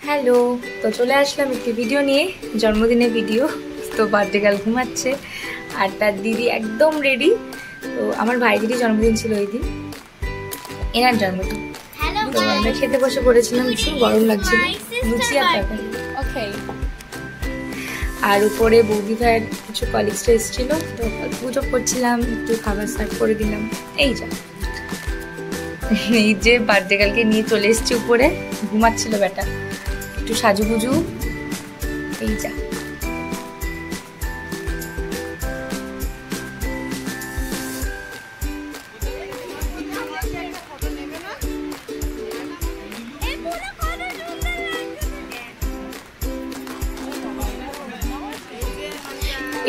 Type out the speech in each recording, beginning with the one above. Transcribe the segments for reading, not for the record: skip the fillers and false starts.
Hello, তো চলে আসলাম একটি ভিডিও নিয়ে, জন্মদিনের ভিডিও। তো বার্থডে গার্ল ঘুমাচ্ছে আর তার দিদি একদম রেডি। তো আমার ভাইদেরই জন্মদিন ছিল ওই দিন, এনার জন্মদিন। তো আমরা খেতে বসে পড়েছিলাম, ভীষণ গরম লাগছিল, লুচি আর তরকারি। ওকে। আর উপরে বৌদি ভাইয়ের কিছু কলিগসরা এসেছিল, তো পুজো করছিলাম, একটু খাবার সার্ভ করে দিলাম। এই যা, এই যে বার্থডে গার্লকে নিয়ে চলে এসেছি উপরে, ঘুমাচ্ছিল বেটা, একটু সাজুগুজু। এই যা,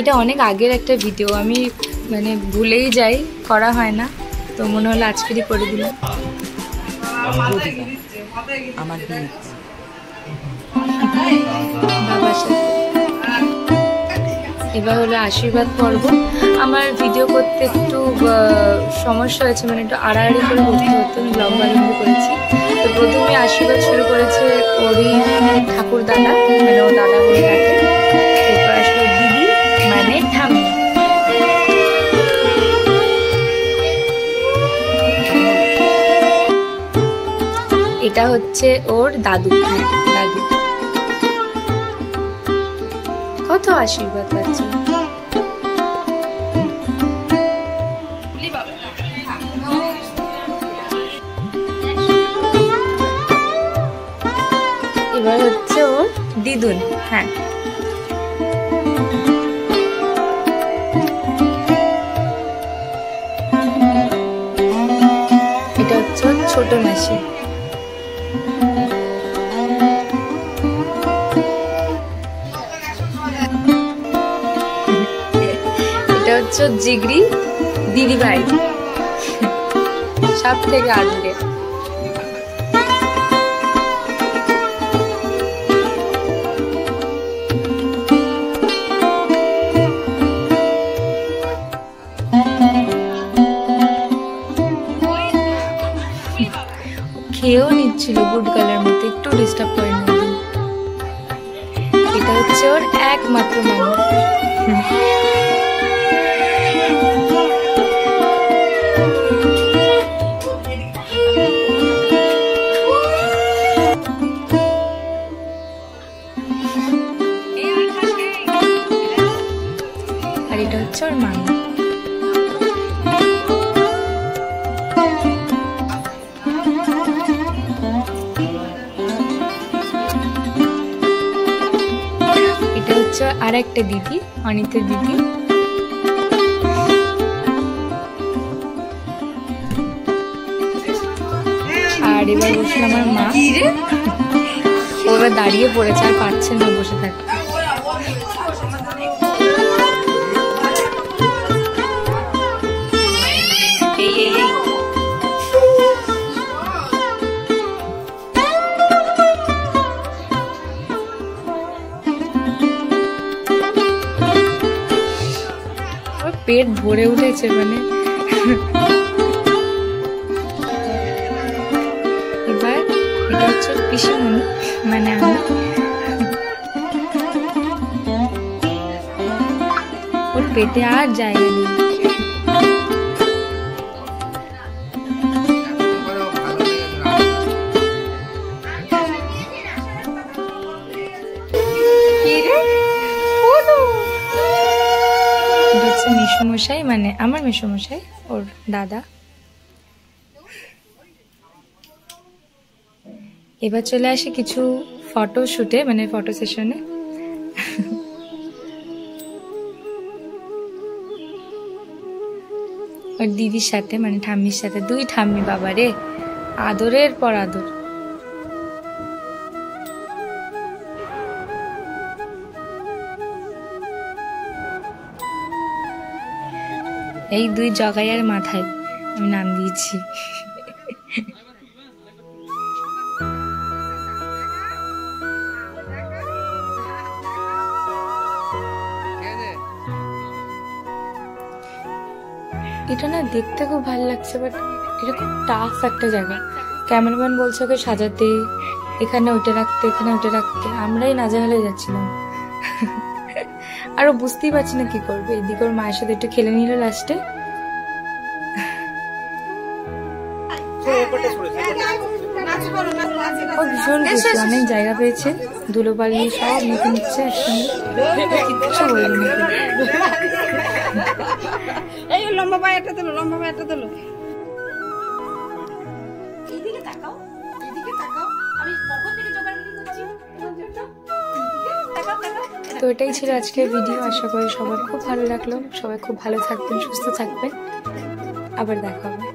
এটা অনেক আগের একটা ভিডিও, আমি মানে ভুলেই যাই, করা হয় না, তো মনে হলো আজকেরই করে দিলাম। বাবার সাথে এবার হলো আশীর্বাদ পর্ব। আমার ভিডিও করতে একটু সমস্যা হয়েছে, মানে একটু আড়াআড়ি করে করতে হতো, আমি লম্বা লম্বি করেছি। তো প্রথমে আশীর্বাদ শুরু করেছে ওরই ঠাকুর দাদা, মানে ও দাদা বলে থাকে। এরপর আসলো দিদি, মানে ঠাম্মি। এটা হচ্ছে ওর দাদু, দাদু। কত আশীর্বাদ পাচ্ছে। এবার হচ্ছে ওর দিদুন। হ্যাঁ, এটা হচ্ছে ওর ছোট মাসি। এটা হচ্ছে জিগরি দিদি ভাই, সব থেকে আদরে। খেয়েও নিচ্ছিল গুড কালার মতো, একটু ডিস্টার্ব করে না। এটা হচ্ছে ওর একমাত্র মামা। আর এটা হচ্ছে ওর মামা। এটা হচ্ছে আর একটা দিদি, অনিতের দিদি। আর এবার বসে আমার মা, ও এবার দাঁড়িয়ে পড়েছে, আর পারছে না বসে থাকতে। পেট ভরে উঠেছে, মানে এবার এটা হচ্ছে পিসিমণি, মানে আমি। ওর পেটে আর জায়গা নেই। মেসোমশাই, মানে আমার মেসোমশাই, ওর দাদা। এবার চলে আসে কিছু ফটো শুটে, মানে ফটো সেশনে। ওর দিদির সাথে, মানে ঠাম্মির সাথে, দুই ঠাম্মি, বাবারে আদরের পর আদর। এই দুই জগাইয়ার মাথায় আমি নাম দিয়েছি। এটা না দেখতে খুব ভালো লাগছে, বাট এটা খুব টাফ একটা জায়গা। ক্যামেরাম্যান বলছে ওকে সাজাতে, এখানে ওইটা রাখতে, এখানে ওইটা রাখতে, আমরাই নাজেহাল হয়ে যাচ্ছিলাম। আরো বুঝতেই পারছি না কি করবে। এদিকে ওর মায়ের সাথে একটু খেলে নিল লাস্টে। ও ভীষণ খুশি, অনেক জায়গা পেয়েছে, ধুলোবালি সব মেখে নিচ্ছে একসঙ্গে, কিচ্ছু বলবে না। এই লম্বা পায়েটা তোলো, লম্বা পায়েটা তোলো। তো এটাই ছিল আজকের ভিডিও। আশা করি সবার খুব ভালো লাগলো, সবাই খুব ভালো থাকবেন, সুস্থ থাকবেন, আবার দেখা হবে।